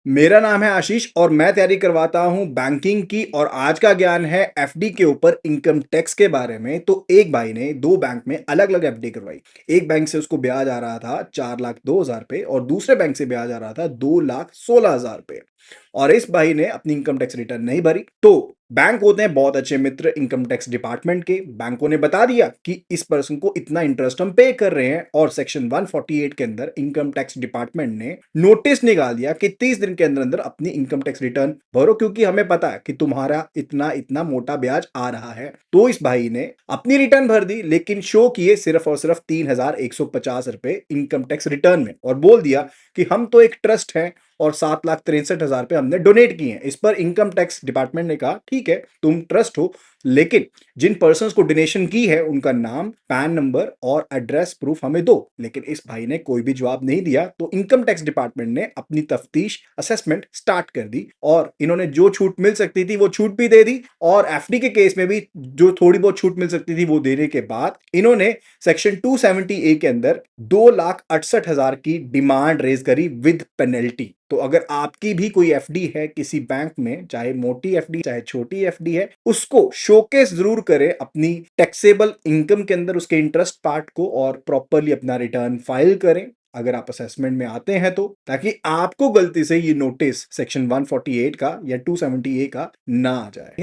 मेरा नाम है आशीष और मैं तैयारी करवाता हूं बैंकिंग की। और आज का ज्ञान है एफडी के ऊपर इनकम टैक्स के बारे में। तो एक भाई ने दो बैंक में अलग अलग एफडी करवाई। एक बैंक से उसको ब्याज आ रहा था 4,02,000 पे और दूसरे बैंक से ब्याज आ रहा था 2,16,000 पे। और इस भाई ने अपनी इनकम टैक्स रिटर्न नहीं भरी। तो बैंक होते हैं बहुत अच्छे मित्र इनकम टैक्स डिपार्टमेंट के। बैंकों ने बता दिया कि इस पर्सन को इतना इंटरेस्ट हम पे कर रहे हैं और सेक्शन 148 के अंदर इनकम टैक्स डिपार्टमेंट ने नोटिस निकाल दिया कि 30 दिन के अंदर अंदर अपनी इनकम टैक्स रिटर्न भरो, क्योंकि हमें पता है कि तुम्हारा इतना इतना मोटा ब्याज आ रहा है। तो इस भाई ने अपनी रिटर्न भर दी, लेकिन शो किए सिर्फ और सिर्फ 3,150 रुपए इनकम टैक्स रिटर्न में, और बोल दिया कि हम तो एक ट्रस्ट है और 7,63,000 पे हमने डोनेट किए हैं। इस पर इनकम टैक्स डिपार्टमेंट ने कहा ठीक है तुम ट्रस्ट हो, लेकिन जिन पर्संस को डोनेशन की है उनका नाम, पैन नंबर और एड्रेस प्रूफ हमें दो। लेकिन इस भाई ने कोई भी जवाब नहीं दिया। तो इनकम टैक्स डिपार्टमेंट ने अपनी तफ्तीश असेसमेंट स्टार्ट कर दी और इन्होंने जो छूट मिल सकती थी वो छूट भी दे दी। और एफडी के केस में भी जो थोड़ी बहुत छूट मिल सकती थी वो देने के बाद इन्होंने सेक्शन 270A के अंदर 2,68,000 की डिमांड रेज करी विद पेनल्टी। तो अगर आपकी भी कोई एफडी है किसी बैंक में, चाहे मोटी एफडी चाहे छोटी एफडी है, उसको शोकेस जरूर करें अपनी टैक्सेबल इनकम के अंदर उसके इंटरेस्ट पार्ट को, और प्रॉपरली अपना रिटर्न फाइल करें अगर आप असेसमेंट में आते हैं तो, ताकि आपको गलती से ये नोटिस सेक्शन 148 का या 270A का ना आ जाए।